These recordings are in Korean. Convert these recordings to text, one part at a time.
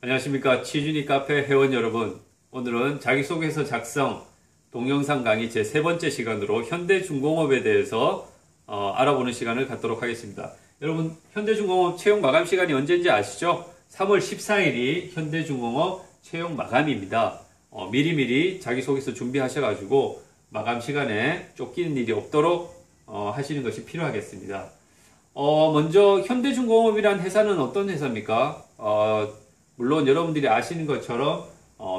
안녕하십니까. 취준이 카페 회원 여러분. 오늘은 자기소개서 작성 동영상 강의 제 세 번째 시간으로 현대중공업에 대해서 알아보는 시간을 갖도록 하겠습니다. 여러분, 현대중공업 채용 마감 시간이 언제인지 아시죠? 3월 14일이 현대중공업 채용 마감입니다. 미리미리 자기소개서 준비하셔가지고 마감 시간에 쫓기는 일이 없도록 하시는 것이 필요하겠습니다. 먼저 현대중공업이란 회사는 어떤 회사입니까? 물론 여러분들이 아시는 것처럼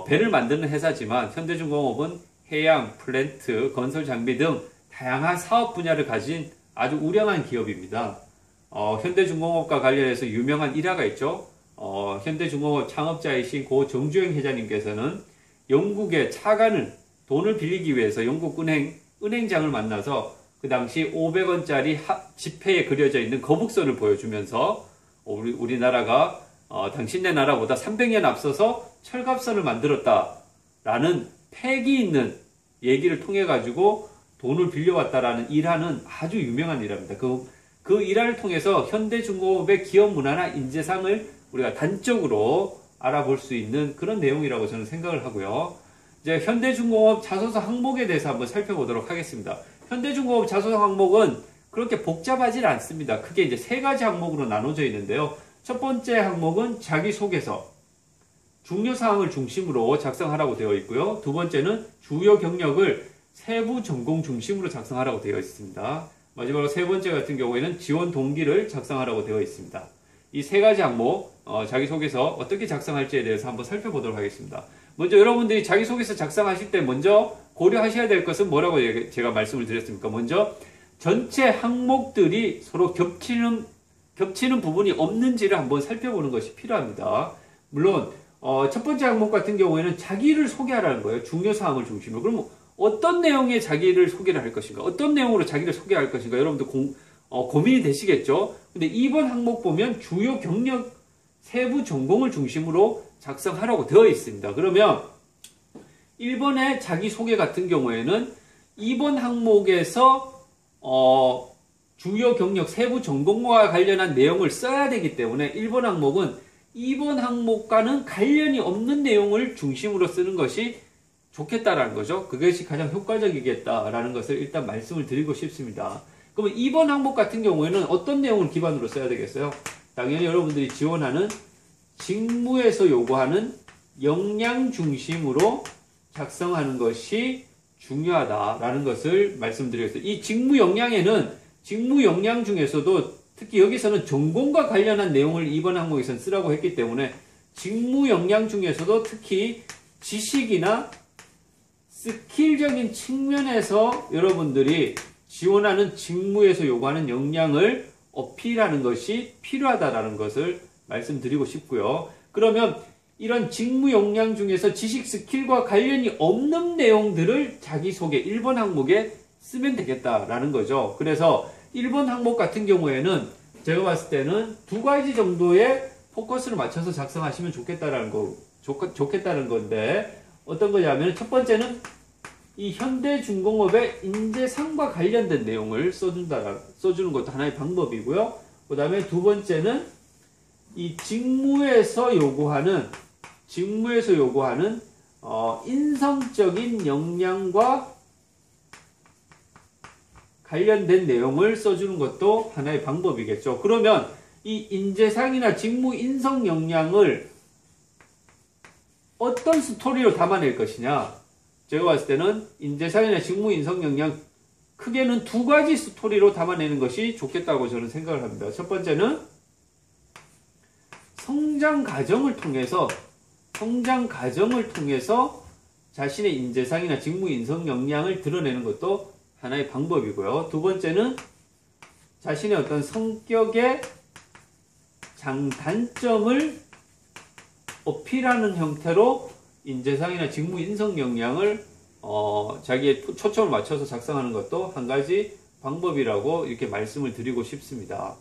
배를 만드는 회사지만 현대중공업은 해양, 플랜트, 건설 장비 등 다양한 사업 분야를 가진 아주 우량한 기업입니다. 현대중공업과 관련해서 유명한 일화가 있죠. 현대중공업 창업자이신 고 정주행 회장님께서는 영국의 차관을 돈을 빌리기 위해서 영국 은행장을 만나서 그 당시 500원짜리 지폐에 그려져 있는 거북선을 보여주면서 우리나라가 당신네 나라보다 300년 앞서서 철갑선을 만들었다라는 패기 있는 얘기를 통해 가지고 돈을 빌려왔다라는 일화는 아주 유명한 일화입니다. 그 일화를 통해서 현대중공업의 기업 문화나 인재상을 우리가 단적으로 알아볼 수 있는 그런 내용이라고 저는 생각을 하고요. 이제 현대중공업 자소서 항목에 대해서 한번 살펴보도록 하겠습니다. 현대중공업 자소서 항목은 그렇게 복잡하지 않습니다. 크게 이제 세 가지 항목으로 나눠져 있는데요. 첫 번째 항목은 자기소개서, 중요사항을 중심으로 작성하라고 되어 있고요. 두 번째는 주요 경력을 세부 전공 중심으로 작성하라고 되어 있습니다. 마지막으로 세 번째 같은 경우에는 지원 동기를 작성하라고 되어 있습니다. 이 세 가지 항목, 자기소개서 어떻게 작성할지에 대해서 한번 살펴보도록 하겠습니다. 먼저 여러분들이 자기소개서 작성하실 때 먼저 고려하셔야 될 것은 뭐라고 제가 말씀을 드렸습니까? 먼저 전체 항목들이 서로 겹치는 부분이 없는지를 한번 살펴보는 것이 필요합니다. 물론 첫 번째 항목 같은 경우에는 자기를 소개하라는 거예요. 중요사항을 중심으로. 그럼 어떤 내용의 자기를 소개를 할 것인가? 어떤 내용으로 자기를 소개할 것인가? 여러분들 고민이 되시겠죠? 근데 2번 항목 보면 주요 경력 세부 전공을 중심으로 작성하라고 되어 있습니다. 그러면 1번의 자기소개 같은 경우에는 2번 항목에서 주요 경력 세부 전공과 관련한 내용을 써야 되기 때문에 1번 항목은 2번 항목과는 관련이 없는 내용을 중심으로 쓰는 것이 좋겠다라는 거죠. 그것이 가장 효과적이겠다라는 것을 일단 말씀을 드리고 싶습니다. 그러면 2번 항목 같은 경우에는 어떤 내용을 기반으로 써야 되겠어요? 당연히 여러분들이 지원하는 직무에서 요구하는 역량 중심으로 작성하는 것이 중요하다라는 것을 말씀드리겠습니다. 이 직무 역량에는 직무 역량 중에서도 특히 여기서는 전공과 관련한 내용을 2번 항목에서는 쓰라고 했기 때문에 직무 역량 중에서도 특히 지식이나 스킬적인 측면에서 여러분들이 지원하는 직무에서 요구하는 역량을 어필하는 것이 필요하다라는 것을 말씀드리고 싶고요. 그러면 이런 직무 역량 중에서 지식 스킬과 관련이 없는 내용들을 자기소개 1번 항목에 쓰면 되겠다라는 거죠. 그래서 1번 항목 같은 경우에는 제가 봤을 때는 두 가지 정도의 포커스를 맞춰서 작성하시면 좋겠다는 건데 어떤 거냐면 첫 번째는 이 현대중공업의 인재상과 관련된 내용을 써주는 것도 하나의 방법이고요. 그 다음에 두 번째는 이 직무에서 요구하는 인성적인 역량과 관련된 내용을 써주는 것도 하나의 방법이겠죠. 그러면 이 인재상이나 직무 인성 역량을 어떤 스토리로 담아낼 것이냐? 제가 봤을 때는 인재상이나 직무 인성 역량 크게는 두 가지 스토리로 담아내는 것이 좋겠다고 저는 생각을 합니다. 첫 번째는 성장 과정을 통해서 자신의 인재상이나 직무 인성 역량을 드러내는 것도 하나의 방법이고요. 두 번째는 자신의 어떤 성격의 장단점을 어필하는 형태로 인재상이나 직무 인성 역량을 자기의 초점을 맞춰서 작성하는 것도 한 가지 방법이라고 이렇게 말씀을 드리고 싶습니다.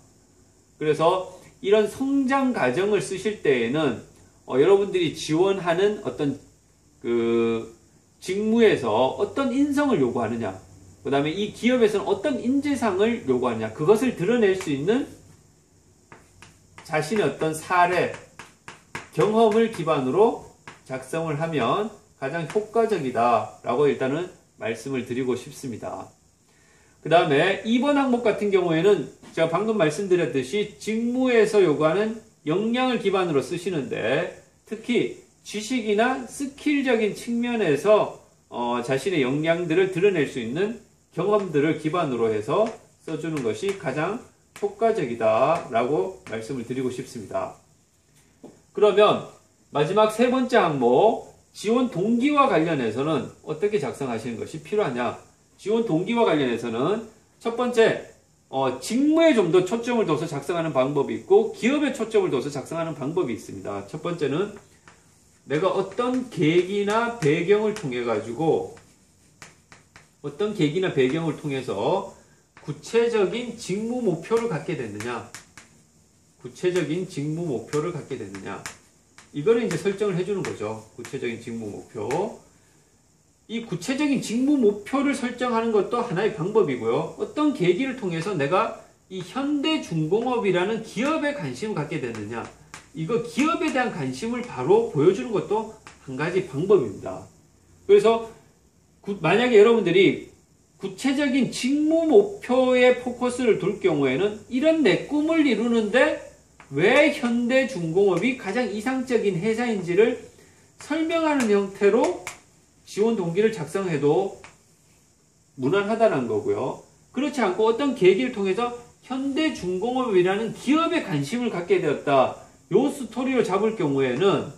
그래서 이런 성장 과정을 쓰실 때에는 여러분들이 지원하는 어떤 직무에서 어떤 인성을 요구하느냐, 그 다음에 이 기업에서는 어떤 인재상을 요구하느냐, 그것을 드러낼 수 있는 자신의 어떤 사례, 경험을 기반으로 작성을 하면 가장 효과적이다라고 일단은 말씀을 드리고 싶습니다. 그 다음에 2번 항목 같은 경우에는 제가 방금 말씀드렸듯이 직무에서 요구하는 역량을 기반으로 쓰시는데 특히 지식이나 스킬적인 측면에서 자신의 역량들을 드러낼 수 있는 경험들을 기반으로 해서 써주는 것이 가장 효과적이다라고 말씀을 드리고 싶습니다. 그러면 마지막 세 번째 항목 지원 동기와 관련해서는 어떻게 작성하시는 것이 필요하냐? 지원 동기와 관련해서는 첫 번째 직무에 좀 더 초점을 둬서 작성하는 방법이 있고 기업에 초점을 둬서 작성하는 방법이 있습니다. 첫 번째는 내가 어떤 계기나 배경을 통해 가지고 구체적인 직무 목표를 갖게 됐느냐, 이거를 이제 설정을 해주는 거죠. 구체적인 직무 목표. 이 구체적인 직무 목표를 설정하는 것도 하나의 방법이고요. 어떤 계기를 통해서 내가 이 현대중공업이라는 기업에 관심을 갖게 됐느냐, 이거 기업에 대한 관심을 바로 보여주는 것도 한 가지 방법입니다. 그래서 만약에 여러분들이 구체적인 직무 목표에 포커스를 둘 경우에는 이런 내 꿈을 이루는데 왜 현대중공업이 가장 이상적인 회사인지를 설명하는 형태로 지원 동기를 작성해도 무난하다는 거고요. 그렇지 않고 어떤 계기를 통해서 현대중공업이라는 기업에 관심을 갖게 되었다. 요 스토리를 잡을 경우에는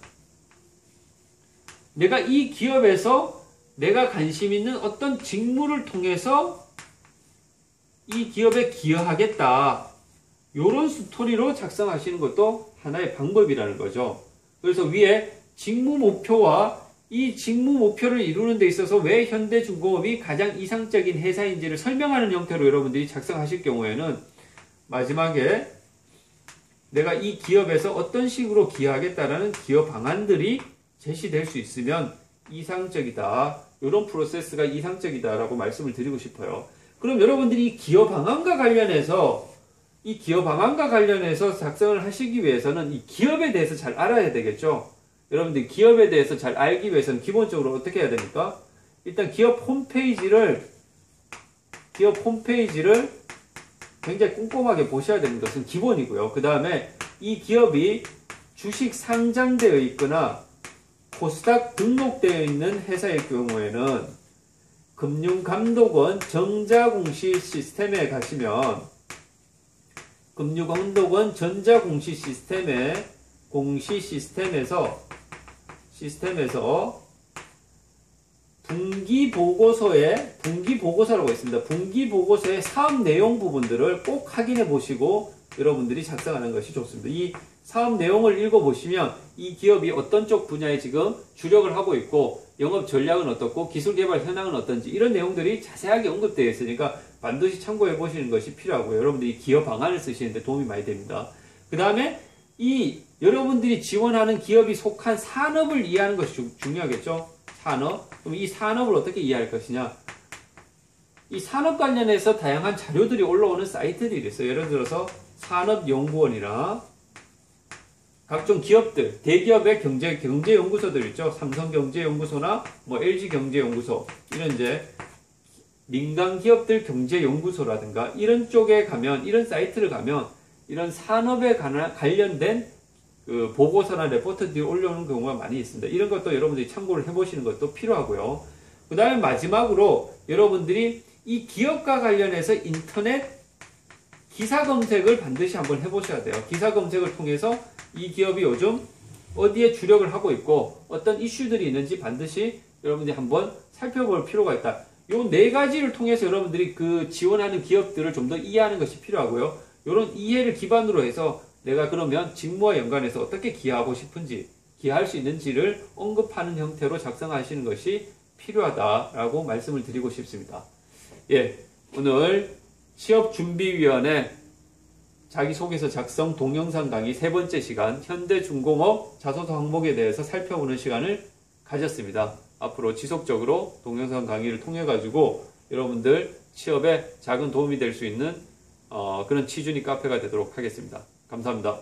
내가 이 기업에서 내가 관심 있는 어떤 직무를 통해서 이 기업에 기여하겠다. 요런 스토리로 작성하시는 것도 하나의 방법이라는 거죠. 그래서 위에 직무 목표와 이 직무 목표를 이루는 데 있어서 왜 현대중공업이 가장 이상적인 회사인지를 설명하는 형태로 여러분들이 작성하실 경우에는 마지막에 내가 이 기업에서 어떤 식으로 기여하겠다라는 기여 방안들이 제시될 수 있으면 이상적이다. 이런 프로세스가 이상적이다라고 말씀을 드리고 싶어요. 그럼 여러분들이 이 기여 방안과 관련해서 작성을 하시기 위해서는 이 기업에 대해서 잘 알아야 되겠죠. 여러분들이 기업에 대해서 잘 알기 위해서는 기본적으로 어떻게 해야 됩니까? 일단 기업 홈페이지를 굉장히 꼼꼼하게 보셔야 되는 것은 기본이고요. 그 다음에 이 기업이 주식 상장되어 있거나 코스닥 등록되어 있는 회사일 경우에는 금융감독원 정자공시 시스템에 가시면 금융감독원 전자공시 공시 시스템에서 분기보고서라고 있습니다. 분기보고서의 사업 내용 부분들을 꼭 확인해 보시고 여러분들이 작성하는 것이 좋습니다. 이 사업 내용을 읽어보시면 이 기업이 어떤 쪽 분야에 지금 주력을 하고 있고 영업 전략은 어떻고 기술 개발 현황은 어떤지 이런 내용들이 자세하게 언급되어 있으니까 반드시 참고해 보시는 것이 필요하고요. 여러분들이 기업 방안을 쓰시는데 도움이 많이 됩니다. 그 다음에 이 여러분들이 지원하는 기업이 속한 산업을 이해하는 것이 중요하겠죠. 산업. 그럼 이 산업을 어떻게 이해할 것이냐. 이 산업 관련해서 다양한 자료들이 올라오는 사이트들이 있어요. 예를 들어서 산업연구원이나 각종 기업들, 대기업의 경제연구소들 있죠. 삼성경제연구소나 LG경제연구소 이런 이제 민간 기업들 경제연구소라든가 이런 쪽에 가면 이런 사이트를 가면 이런 산업에 관련된 그 보고서나 레포트들이 올라오는 경우가 많이 있습니다. 이런 것도 여러분들이 참고를 해보시는 것도 필요하고요. 그 다음에 마지막으로 여러분들이 이 기업과 관련해서 인터넷 기사 검색을 반드시 한번 해보셔야 돼요. 기사 검색을 통해서 이 기업이 요즘 어디에 주력을 하고 있고 어떤 이슈들이 있는지 반드시 여러분들이 한번 살펴볼 필요가 있다. 요 네 가지를 통해서 여러분들이 그 지원하는 기업들을 좀 더 이해하는 것이 필요하고요. 이런 이해를 기반으로 해서 내가 그러면 직무와 연관해서 어떻게 기여하고 싶은지, 기여할 수 있는지를 언급하는 형태로 작성하시는 것이 필요하다라고 말씀을 드리고 싶습니다. 예, 오늘 취업준비위원회 자기소개서 작성 동영상 강의 세 번째 시간 현대중공업 자소서 항목에 대해서 살펴보는 시간을 가졌습니다. 앞으로 지속적으로 동영상 강의를 통해 가지고 여러분들 취업에 작은 도움이 될 수 있는 그런 취준이 카페가 되도록 하겠습니다. 감사합니다.